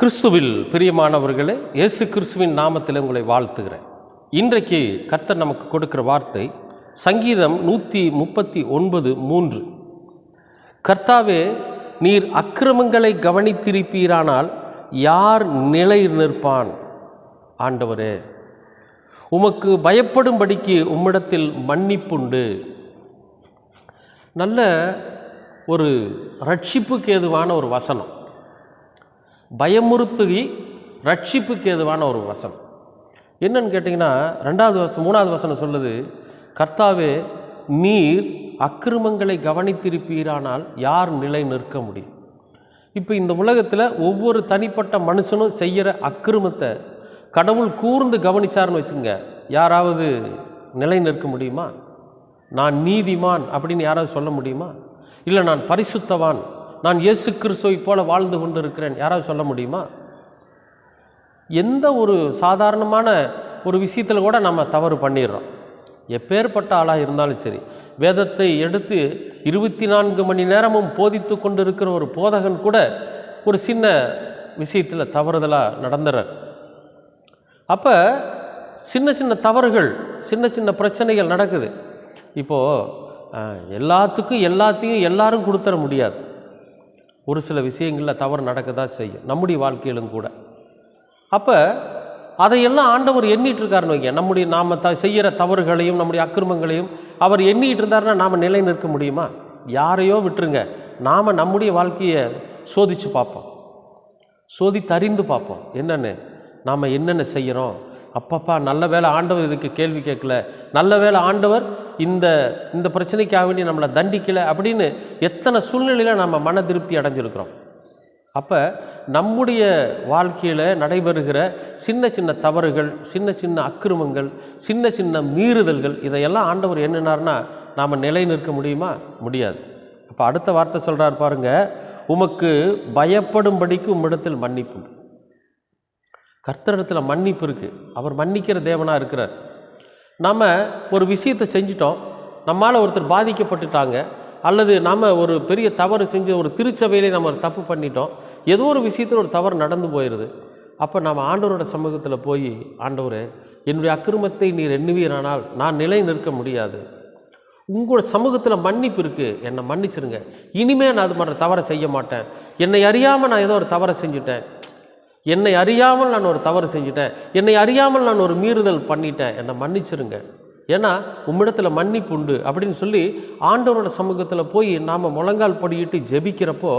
கிறிஸ்துவில் பிரியமானவர்களே, இயேசு கிறிஸ்துவின் நாமத்தில் உங்களை வாழ்த்துகிறேன். இன்றைக்கு கர்த்தர் நமக்கு கொடுக்கிற வார்த்தை சங்கீதம் 139:3. கர்த்தாவே, நீர் அக்கிரமங்களை கவனித்திருப்பீரானால் யார் நிலை நிற்பான்? ஆண்டவரே, உமக்கு பயப்படும்படிக்கு உம்மிடத்தில் மன்னிப்புண்டு. நல்ல ஒரு ரட்சிப்புக்கு ஏதுவான ஒரு வசனம், பயமுறுத்துகி ரட்சிப்புக்கு ஏதுவான ஒரு வசனம். என்னன்னு கேட்டிங்கன்னா, 3வது வசனம் சொல்லுது, கர்த்தாவே, நீர் அக்கிரமங்களை கவனித்திருப்பீரானால் யார் நிலை நிற்க முடியும்? இப்போ இந்த உலகத்தில் ஒவ்வொரு தனிப்பட்ட மனுஷனும் செய்கிற அக்கிரமத்தை கடவுள் கூர்ந்து கவனிச்சார்னு வச்சுங்க, யாராவது நிலை நிற்க முடியுமா? நான் நீதிமான் அப்படின்னு யாராவது சொல்ல முடியுமா? இல்லை நான் பரிசுத்தவான், நான் இயேசு கிறிஸ்துவை போல வாழ்ந்து கொண்டு இருக்கிறேன், யாராவது சொல்ல முடியுமா? எந்த ஒரு சாதாரணமான ஒரு விஷயத்தில் கூட நம்ம தவறு பண்ணிடுறோம். எப்பேற்பட்ட ஆளாக இருந்தாலும் சரி, வேதத்தை எடுத்து 24 மணி நேரமும் போதித்து கொண்டு இருக்கிற ஒரு போதகன் கூட ஒரு சின்ன விஷயத்தில் தவறுதலாக நடந்துறார். அப்போ சின்ன சின்ன தவறுகள், சின்ன சின்ன பிரச்சனைகள் நடக்குது. இப்போது எல்லாத்தையும் எல்லாரும் கொடுத்துட முடியாது. ஒரு சில விஷயங்களில் தவறு நடக்க தான் செய்யும், நம்முடைய வாழ்க்கையிலும் கூட. அப்போ அதையெல்லாம் ஆண்டவர் எண்ணிட்டு இருக்காருன்னு வைங்க. நாம் செய்கிற தவறுகளையும் நம்முடைய அக்கிரமங்களையும் அவர் எண்ணிட்டு இருந்தாருன்னா நாம் நிலை நிற்க முடியுமா? யாரையோ விட்டுருங்க, நாம் நம்முடைய வாழ்க்கையை சோதித்து பார்ப்போம், சோதித்தறிந்து பார்ப்போம். நாம் என்னென்ன செய்கிறோம். அப்பப்பா, நல்ல வேளை ஆண்டவர் இதுக்கு கேள்வி கேட்கல, நல்ல வேளை ஆண்டவர் இந்த பிரச்சனைக்காக வேண்டி நம்மளை தண்டிக்கலை அப்படின்னு எத்தனை சூழ்நிலையில் நம்ம மன திருப்தி அடைஞ்சிருக்கிறோம். அப்போ நம்முடைய வாழ்க்கையில் நடைபெறுகிற சின்ன சின்ன தவறுகள், சின்ன சின்ன அக்கிரமங்கள், சின்ன சின்ன மீறுதல்கள், இதையெல்லாம் ஆண்டவர் என்னன்னார்னா நாம் நிலை நிற்க முடியுமா? முடியாது. அப்போ அடுத்த வார்த்தை சொல்கிறார் பாருங்க, உமக்கு பயப்படும்படிக்கு உம்மிடத்தில் மன்னிப்பு. கர்த்தரிடத்தில் மன்னிப்பு இருக்குது. அவர் மன்னிக்கிற தேவனாக இருக்கிறார். நம்ம ஒரு விஷயத்தை செஞ்சிட்டோம், நம்மால் ஒருத்தர் பாதிக்கப்பட்டுட்டாங்க, அல்லது நாம் ஒரு பெரிய தவறு செஞ்சு ஒரு திருச்சபையிலே நம்ம ஒரு தப்பு பண்ணிட்டோம், ஏதோ ஒரு விஷயத்தில் ஒரு தவறு நடந்து போயிடுது. அப்போ நம்ம ஆண்டவரோட சமூகத்தில் போய், ஆண்டவரே, என்னுடைய அக்கிரமத்தை நீர் எண்ணுவீரானால் நான் நிலை நிற்க முடியாது, உங்களோட சமூகத்தில் மன்னிப்பு இருக்குது, என்னை மன்னிச்சிருங்க, இனிமேல் நான் அது மாதிரி தவறை செய்ய மாட்டேன், என்னை அறியாமல் நான் ஏதோ ஒரு தவறை செஞ்சுட்டேன், என்னை அறியாமல் நான் ஒரு தவறு செஞ்சுட்டேன், என்னை அறியாமல் நான் ஒரு மீறுதல் பண்ணிட்டேன், என்னை மன்னிச்சிருங்க, ஏன்னா உம்மிடத்தில் மன்னிப்பு உண்டு அப்படின்னு சொல்லி ஆண்டவரோட சமூகத்தில் போய் நாம் முழங்கால் படியிட்டு ஜெபிக்கிறப்போ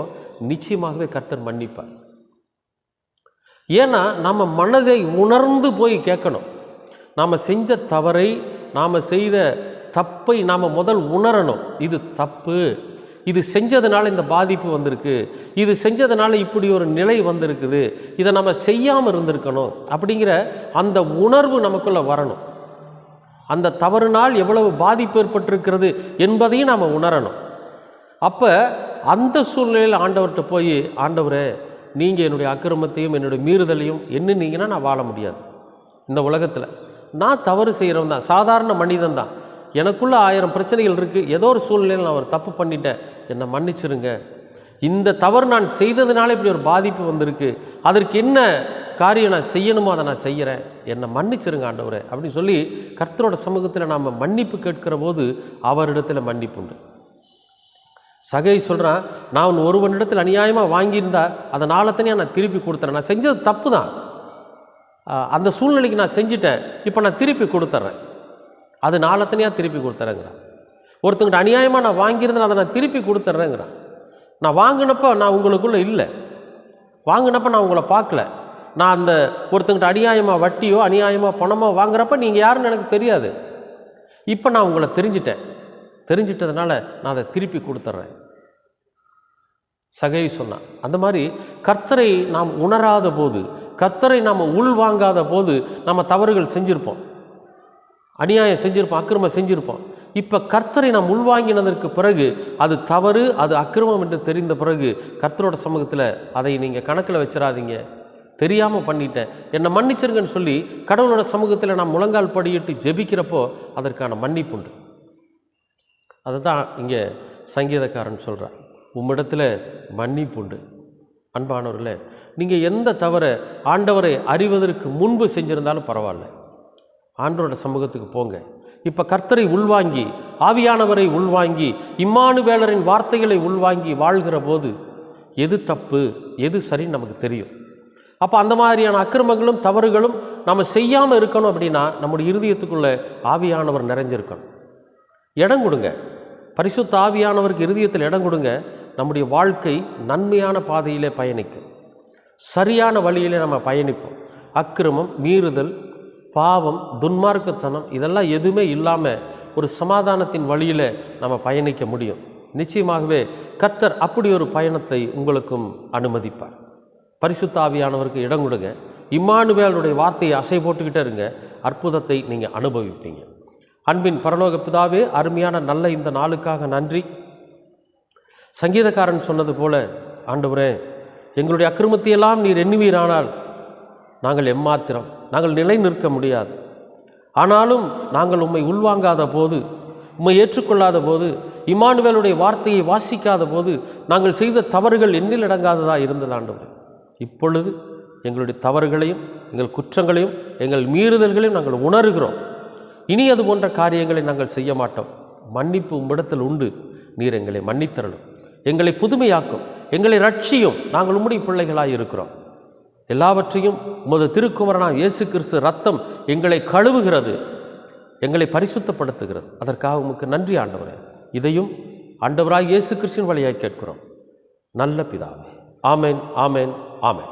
நிச்சயமாகவே கர்த்தர் மன்னிப்பார். ஏன்னா நம்ம மனதை உணர்ந்து போய் கேட்கணும். நாம் செஞ்ச தவறை, நாம் செய்த தப்பை நாம் முதல் உணரணும். இது தப்பு, இது செஞ்சதுனால இந்த பாதிப்பு வந்திருக்கு, இது செஞ்சதுனால இப்படி ஒரு நிலை வந்திருக்குது, இதை நம்ம செய்யாமல் இருந்திருக்கணும் அப்படிங்கிற அந்த உணர்வு நமக்குள்ளே வரணும். அந்த தவறுனால் எவ்வளவு பாதிப்பு ஏற்பட்டிருக்கிறது என்பதையும் நாம் உணரணும். அப்போ அந்த சூழ்நிலையில் ஆண்டவர்கிட்ட போய், ஆண்டவரே, நீங்கள் என்னுடைய அக்கிரமத்தையும் என்னுடைய மீறுதலையும் எண்ணுனீங்கன்னா நான் வாழ முடியாது. இந்த உலகத்தில் நான் தவறு செய்கிறவன் தான், சாதாரண மனிதன் தான், எனக்குள்ளே 1000 பிரச்சனைகள் இருக்குது, ஏதோ ஒரு சூழ்நிலையில் நான் ஒரு தப்பு பண்ணிட்டேன், என்னை மன்னிச்சிருங்க, இந்த தவறு நான் செய்ததுனால இப்படி ஒரு பாதிப்பு வந்திருக்கு, அதற்கு என்ன காரியம் நான் செய்யணுமோ அதை நான் செய்கிறேன், என்னை மன்னிச்சிருங்க ஆண்டவரே அப்படின்னு சொல்லி கர்த்தரோட சமூகத்தில் நாம் மன்னிப்பு கேட்கிற போது அவரிடத்தில் மன்னிப்பு உண்டு. சகை சொல்கிறான், நான் ஒருவனிடத்தில் அநியாயமாக வாங்கியிருந்தா அதை நாளத்தனையாக நான் திருப்பி கொடுத்துறேன், நான் செஞ்சது தப்பு தான், அந்த சூழ்நிலைக்கு நான் செஞ்சுட்டேன், இப்போ நான் திருப்பி கொடுத்துட்றேன், அது நாளத்தனையாக திருப்பி கொடுத்துறேங்கிறான். ஒருத்தங்கிட்ட அநியாயமாக நான் வாங்கியிருந்தேன், அதை நான் திருப்பி கொடுத்துட்றேங்கிறான். நான் வாங்கினப்போ நான் உங்களுக்குள்ளே இல்லை, வாங்கினப்போ நான் உங்களை பார்க்கல, நான் அந்த ஒருத்தங்கிட்ட அநியாயமாக வட்டியோ அநியாயமாக பணமோ வாங்குறப்ப நீங்கள் யாருன்னு எனக்கு தெரியாது, இப்போ நான் உங்களை தெரிஞ்சிட்டதுனால நான் அதை திருப்பி கொடுத்துட்றேன் சகை சொன்னான். அந்த மாதிரி கர்த்தரை நாம் உணராத போது, கர்த்தரை நாம் உள்வாங்காத போது நம்ம தவறுகள் செஞ்சுருப்போம், அநியாயம் செஞ்சுருப்போம், அக்கிரமம் செஞ்சுருப்போம். இப்போ கர்த்தரை நாம் உள்வாங்கினதற்கு பிறகு அது தவறு, அது அக்கிரமம் என்று தெரிந்த பிறகு கர்த்தரோட சமூகத்தில் அதை நீங்கள் கணக்கில் வச்சிடாதீங்க, தெரியாமல் பண்ணிட்டேன், என்னை மன்னிச்சிருங்கன்னு சொல்லி கடவுளோட சமூகத்தில் நாம் முழங்கால் படியிட்டு ஜெபிக்கிறப்போ அதற்கான மன்னிப்பு உண்டு. அதை தான் இங்கே சங்கீதக்காரன் சொல்கிறார், உம்மிடத்தில் மன்னிப்பு உண்டு. அன்பானவர்களே, நீங்கள் எந்த தவறை ஆண்டவரை அறிவதற்கு முன்பு செஞ்சுருந்தாலும் பரவாயில்ல, ஆண்டவரோட சமூகத்துக்கு போங்க. இப்போ கர்த்தரை உள்வாங்கி, ஆவியானவரை உள்வாங்கி, இம்மானுவேலரின் வார்த்தைகளை உள்வாங்கி வாழ்கிற போது எது தப்பு எது சரின்னு நமக்கு தெரியும். அப்போ அந்த மாதிரியான அக்கிரமங்களும் தவறுகளும் நம்ம செய்யாமல் இருக்கணும் அப்படின்னா நம்முடைய இருதயத்துக்குள்ளே ஆவியானவர் நிறைஞ்சிருக்கணும். இடம் கொடுங்க, பரிசுத்த ஆவியானவருக்கு இருதயத்தில் இடம் கொடுங்க. நம்முடைய வாழ்க்கை நன்மையான பாதையிலே பயணிக்கும், சரியான வழியிலே நம்ம பயணிப்போம். அக்கிரமம், மீறுதல், பாவம், துன்மார்க்கத்தனம் இதெல்லாம் எதுவுமே இல்லாமல் ஒரு சமாதானத்தின் வழியில் நம்ம பயணிக்க முடியும். நிச்சயமாகவே கர்த்தர் அப்படி ஒரு பயணத்தை உங்களுக்கும் அனுமதிப்பார். பரிசுத்த ஆவியானவருக்கு இடம் கொடுங்க. இம்மானுவேலுடைய வார்த்தையை அசை போட்டுக்கிட்டே இருங்க. அற்புதத்தை நீங்கள் அனுபவிப்பீங்க. அன்பின் பரலோக பிதாவே, அருமையான நல்ல இந்த நாளுக்காக நன்றி. சங்கீதக்காரன் சொன்னது போல, ஆண்டவரே, எங்களுடைய அக்கிரமத்தையெல்லாம் நீர் எண்ணுவீரானால் நாங்கள் எம்மாத்திரம், நாங்கள் நிலை நிற்க முடியாது. ஆனாலும் நாங்கள் உம்மை உள்வாங்காத போது, உம்மை ஏற்றுக்கொள்ளாத போது, இம்மானுவேலுடைய வார்த்தையை வாசிக்காத போது நாங்கள் செய்த தவறுகள் எண்ணில் அடங்காததாக இருந்தது. ஆண்டவரே, இப்பொழுது எங்களுடைய தவறுகளையும் எங்கள் குற்றங்களையும் எங்கள் மீறுதல்களையும் நாங்கள் உணர்கிறோம். இனி அது போன்ற காரியங்களை நாங்கள் செய்ய மாட்டோம். மன்னிப்பு உம்மிடத்தில் உண்டு. நீர் எங்களை மன்னித்தரணும், எங்களை புதுமையாக்கும், எங்களை ரட்சியும். நாங்கள் உம்முடைய பிள்ளைகளாக இருக்கிறோம். எல்லாவற்றையும் உமது திருக்குமாரனாம் இயேசு கிறிஸ்து ரத்தம் எங்களை கழுவுகிறது, எங்களை பரிசுத்தப்படுத்துகிறது. அதற்காக உமக்கு நன்றி ஆண்டவரே. இதையும் ஆண்டவராய் இயேசு கிறிஸ்துவின் வழியாய் கேட்கிறோம் நல்ல பிதாவே. ஆமென், ஆமென், ஆமென்.